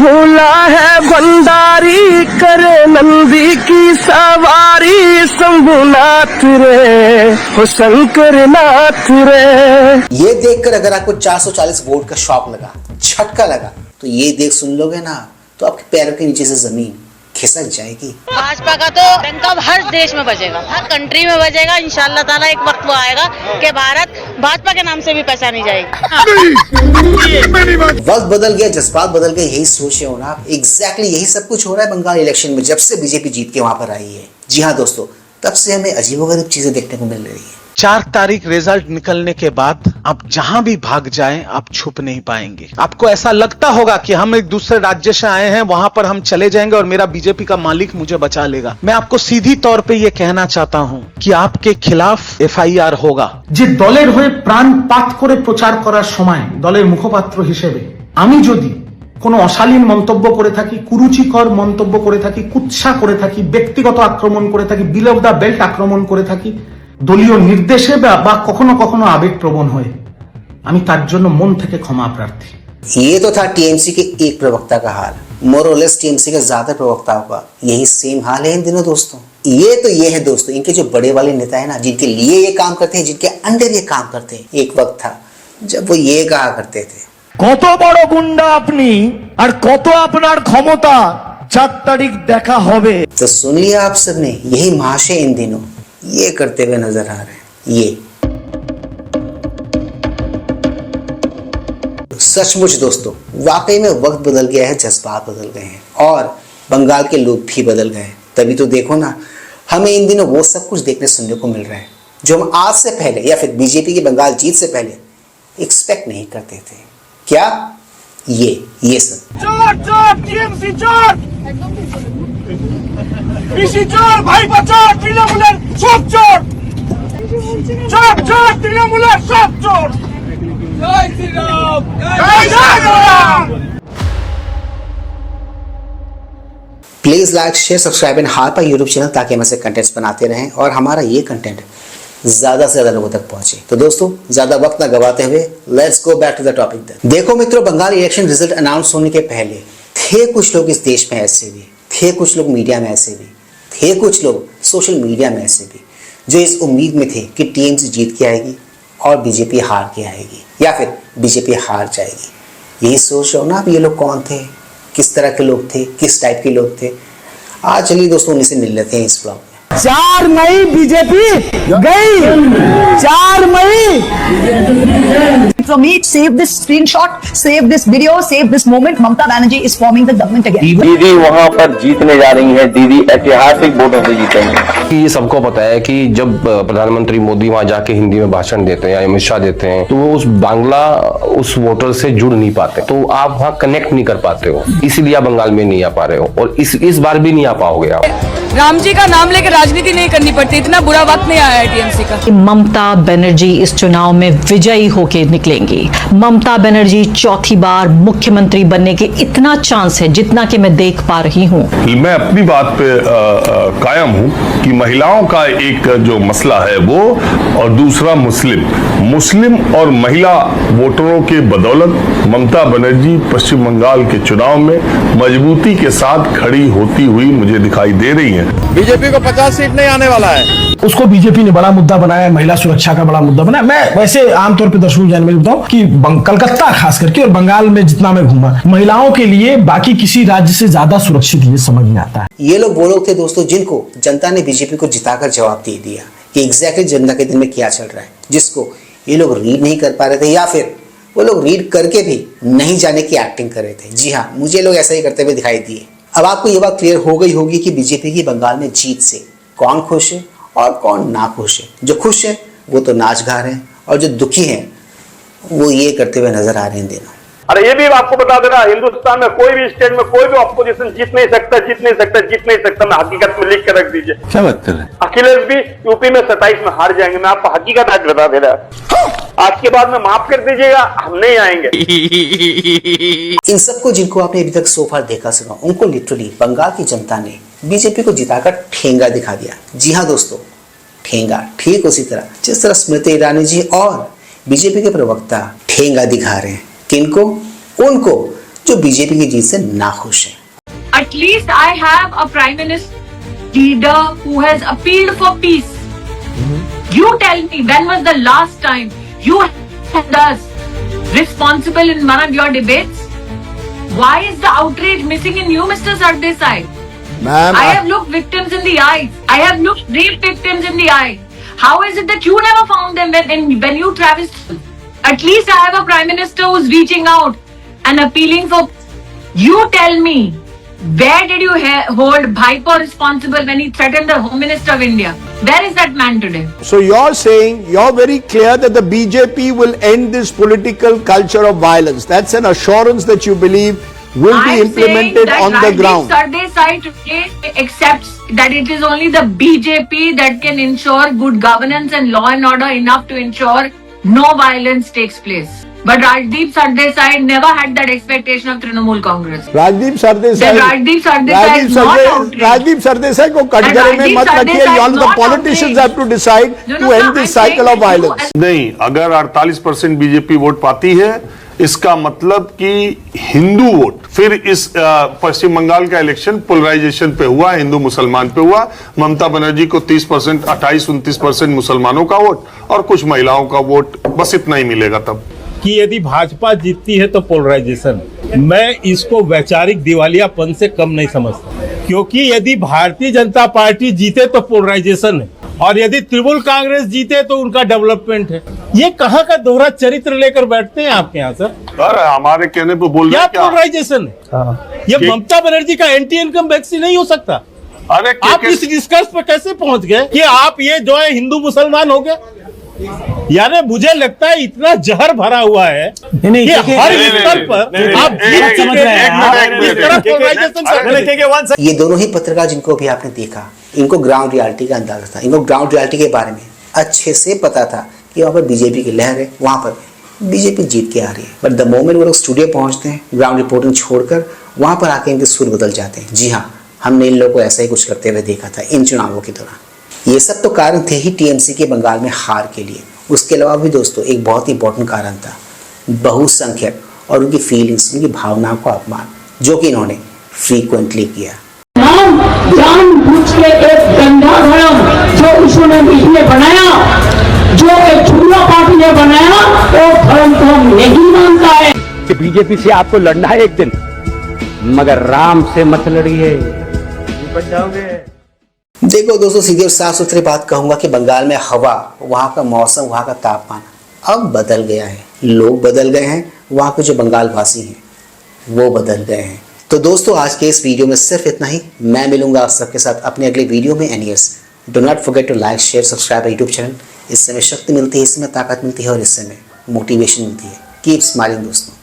भूला है भंडारी करे नंदी की सवारी शंभुनाथ रे हो शंकर नाथ रे। ये देखकर अगर आपको 440 वोल्ट का शॉक लगा, झटका लगा, तो ये देख सुन लोगे ना तो आपके पैरों के नीचे से जमीन खिसक जाएगी। भाजपा का तो डंका हर देश में बजेगा, हर कंट्री में बजेगा। इंशाल्लाह ताला एक वक्त वो आएगा कि भारत भाजपा के नाम से भी पहचानी जाएगी। वक्त बदल गया, जज्बात बदल गए, यही सोच रहे हो ना आप। एग्जैक्टली यही सब कुछ हो रहा है बंगाल इलेक्शन में। जब से बीजेपी जीत के वहां पर आई है, जी हाँ दोस्तों, तब से हमें अजीबोगरीब चीजें देखने को मिल रही है। 4 तारीख रिजल्ट निकलने के बाद आप जहां भी भाग जाएं, आप छुप नहीं पाएंगे। आपको ऐसा लगता होगा कि हम एक दूसरे राज्य से आए हैं, वहां पर हम चले जाएंगे और मेरा बीजेपी का मालिक मुझे बचा लेगा। मैं आपको सीधी तौर पे ये कहना चाहता हूं कि आपके खिलाफ FIR होगा। যে দলের হয়ে প্রাণপাত করে প্রচার করার সময় দলের মুখপাত্র হিসেবে আমি যদি কোনো অশালীন মন্তব্য করে থাকি, কুরুচিকর মন্তব্য করে থাকি, কুৎসা করে থাকি, ব্যক্তিগত আক্রমণ করে থাকি, বিলো অফ দ্য বেল্ট আক্রমণ করে থাকি, দলীয় নির্দেশে বা কখনো কখনো আবেগপ্রবণ হয়ে, আমি তার জন্য মন থেকে ক্ষমা প্রার্থী। ये तो था TMC के एक प्रवक्ता का हाल। मोरलेस TMC के ज्यादा प्रवक्ताओं का यही सेम हाल है इन दिनों दोस्तों। ये है दोस्तों, इनके जो बड़े वाले नेता है ना, जिनके लिए ये काम करते हैं, जिनके अंडर ये काम करते हैं। एक वक्त था जब वो ये कहा करते थे, কত বড় গুন্ডা আপনি আর কত আপনার ক্ষমতা, 4 তারিখ দেখা হবে। तो सुन लिया आप सबने, यही महाशय इन दिनों ये करते हुए नजर आ रहे हैं। ये सचमुच दोस्तों, वाकई में वक्त बदल गया है, जज्बात बदल गए हैं और बंगाल के लोग भी बदल गए हैं। तभी तो देखो ना, हमें इन दिनों वो सब कुछ देखने सुनने को मिल रहा है जो हम आज से पहले या फिर बीजेपी की बंगाल जीत से पहले एक्सपेक्ट नहीं करते थे। क्या ये सब চোর চোর টিএমসি চোর, পিসি চোর, ভাইপা চোর, তৃণমূলের সব চোর, চোর চোর তৃণমূলের সব চোর। জয় শ্রীরাম, জয় Shriram. Please like share subscribe and हार पर यूट्यूब चैनल, ताकि हम ऐसे कंटेंट्स बनाते रहें और हमारा ये कंटेंट ज्यादा से ज्यादा लोगों तक पहुंचे। तो दोस्तों, ज्यादा वक्त ना गवाते हुए let's go back to the topic. देखो मित्रों, बंगाल इलेक्शन रिजल्ट अनाउंस होने के पहले थे कुछ लोग इस देश में ऐसे भी, थे कुछ लोग मीडिया में ऐसे भी, थे कुछ लोग सोशल मीडिया में ऐसे भी, जो इस उम्मीद में थे कि TMC जीत के आएगी और बीजेपी हार के आएगी या फिर बीजेपी हार जाएगी। यही सोच रहे हो ना आप, ये लोग कौन थे, किस तरह के लोग थे, किस टाइप के लोग थे। आज चलिए दोस्तों, उन्हीं से मिल लेते हैं इस ब्लॉग में। 4 मई बीजेपी गई, 4 मई। From me, save this screenshot, save this video, save this moment. Mamata Banerjee is forming the government again. दीदी वहाँ पर जीतने जा रही है, दीदी ऐतिहासिक वोटों से जीतेंगे। ये सबको पता है कि जब प्रधानमंत्री मोदी वहाँ जाके हिंदी में भाषण देते हैं या अमित शाह देते हैं, तो वो उस बांग्ला उस वोटर से जुड़ नहीं पाते, तो आप वहाँ कनेक्ट नहीं कर पाते हो, इसलिए आप बंगाल में नहीं आ पा रहे हो और इस बार भी नहीं आ पाओगे आप। राम जी का नाम लेकर राजनीति नहीं करनी पड़ती, इतना बुरा वक्त नहीं आया है TMC का। ममता बनर्जी इस चुनाव में विजयी होकर निकलेंगी। ममता बनर्जी चौथी बार मुख्यमंत्री बनने के इतना चांस है जितना कि मैं देख पा रही हूँ। मैं अपनी बात पे कायम हूँ कि महिलाओं का एक जो मसला है वो, और दूसरा मुस्लिम और महिला वोटरों के बदौलत ममता बनर्जी पश्चिम बंगाल के चुनाव में मजबूती के साथ खड़ी होती हुई मुझे दिखाई दे रही है। बीजेपी को 50 सीट नहीं आने वाला है। उसको बीजेपी ने बड़ा मुद्दा बनाया, महिला सुरक्षा का बड़ा मुद्दा बनाया। मैं वैसे आमतौर पर दर्शकों जानकारी बताऊं कि कलकत्ता खास करके और बंगाल में जितना मैं घूमा, महिलाओं के लिए बाकी किसी राज्य से ज्यादा सुरक्षित ये समझ में आता है। ये लोग वो लोग थे दोस्तों जिनको जनता ने बीजेपी को जिताकर जवाब दे दिया कि एग्जैक्टली जनता के दिल में क्या चल रहा है, जिसको ये लोग रीड नहीं कर पा रहे थे या फिर वो लोग रीड करके भी नहीं जाने की एक्टिंग कर रहे थे। जी हाँ, मुझे लोग ऐसा ही करते हुए दिखाई दिए। अब आपको ये बात क्लियर हो गई होगी कि बीजेपी की बंगाल में जीत से कौन खुश है और कौन ना खुश है। जो खुश है वो तो नाच गा रहे हैं और जो दुखी हैं वो ये करते हुए नजर आ रहे हैं दिनों। अरे ये भी आपको बता देना, हिंदुस्तान में कोई भी स्टेट में कोई भी ऑपोजिशन जीत नहीं सकता। मैं हकीकत में लिख कर रख दीजिए। क्या बात कर रहे हैं? अखिलेश भी यूपी में 27 में हार जाएंगे। मैं आपको हकीकत आज बता दे रहा। आज के बाद में माफ कर दीजिएगा, हम नहीं आएंगे। इन सबको जिनको आपने अभी तक सोफा देखा सुना, उनको लिटरली बंगाल की जनता ने बीजेपी को जिताकर ठेंगा दिखा दिया। जी हाँ दोस्तों, ठेंगा, ठीक उसी तरह जिस तरह स्मृति ईरानी जी और बीजेपी के प्रवक्ता ठेंगा दिखा रहे हैं। किनको? उनको जो बीजेपी की जीत से नाखुश है। At least I have a prime minister leader who has appealed for peace. You tell me, when was the last time you held us responsible in one of your debates? Why is the outrage missing in you, Mr. Sardesai? I have looked victims in the eyes. I have looked rape victims in the eye. How is it that you never found them when you traversed? At least I have a prime minister who's reaching out and appealing for. You tell me, where did you hold Bhaipo responsible when he threatened the Home Minister of India? Where is that man today? So you're saying, you're very clear that the BJP will end this political culture of violence. That's an assurance that you believe will be implemented on the ground. Sardesai today accepts that it is only the BJP that can ensure good governance and law and order enough to ensure no violence takes place. But Rajdeep Sardesai never had that expectation of Trinamool Congress. Rajdeep Sardesai को कटघरे में मत रखिए. The politicians have to decide to end this cycle of violence. नहीं, अगर 48% BJP vote पाती है, इसका मतलब कि हिंदू वोट फिर इस पश्चिम बंगाल का इलेक्शन पोलराइजेशन पे हुआ, हिंदू मुसलमान पे हुआ. ममता बनर्जी को 30%, 28-29% मुसलमानों का वोट और कुछ महिलाओं का वोट, बस इतना ही मिलेगा तब. कि यदि भाजपा जीतती है तो पोलराइजेशन, मैं इसको वैचारिक दिवालियापन से कम नहीं समझता, क्योंकि यदि भारतीय जनता पार्टी जीते तो पोलराइजेशन है और यदि तृणमूल कांग्रेस जीते तो उनका डेवलपमेंट है. ये कहाँ का दोहरा चरित्र लेकर बैठते हैं आपके यहाँ सर? हमारे कहने पे बोल क्या पोलराइजेशन है? ये ममता बनर्जी का एंटी इनकम वैक्सीन नहीं हो सकता. अरे आप इस निष्कर्ष पर कैसे पहुंच गए कि आप ये जो है हिंदू मुसलमान हो गए? यानी मुझे लगता है इतना जहर भरा हुआ है कि हर स्तर पर आप ये दोनों ही पत्रकार जिनको भी आपने देखा, इनको ग्राउंड रियलिटी का अंदाजा था. इनको ग्राउंड रियलिटी के बारे में अच्छे से पता था कि वहाँ पर बीजेपी की लहर है, वहाँ पर बीजेपी जीत के आ रही है. बट द मोमेंट वो लोग स्टूडियो पहुँचते हैं, ग्राउंड रिपोर्टिंग छोड़कर, वहाँ पर आके इनके सुर बदल जाते हैं. जी हाँ, हमने इन लोगों को ऐसा ही कुछ करते हुए देखा था इन चुनावों के दौरान. ये सब तो कारण थे ही टीएमसी के बंगाल में हार के लिए. उसके अलावा भी दोस्तों एक बहुत ही इंपॉर्टेंट कारण था बहुसंख्यक और उनकी फीलिंग्स, उनकी भावनाओं का अपमान, जो कि इन्होंने फ्रीक्वेंटली किया. जानबूझ के एक गंदा धर्म जो उन्होंने बीच में बनाया, जो एक झूठा पार्टी ने बनाया, वो धर्म को हम नहीं मानता है. बीजेपी से आपको लड़ना है एक दिन, मगर राम से मत लड़िए, बच जाओगे. देखो दोस्तों, सीधी और साफ सुथरी बात कहूंगा कि बंगाल में हवा, वहाँ का मौसम, वहाँ का तापमान अब बदल गया है. लोग बदल गए हैं, वहाँ के जो बंगाल वासी हैं वो बदल गए हैं. तो दोस्तों, आज के इस वीडियो में सिर्फ इतना ही. मैं मिलूंगा आप सबके साथ अपने अगले वीडियो में. Anyways, do not forget to like, share, subscribe YouTube channel. इससे हमें शक्ति मिलती है, इससे हमें ताकत मिलती है और इससे हमें मोटिवेशन मिलती है. कीप स्माइलिंग दोस्तों.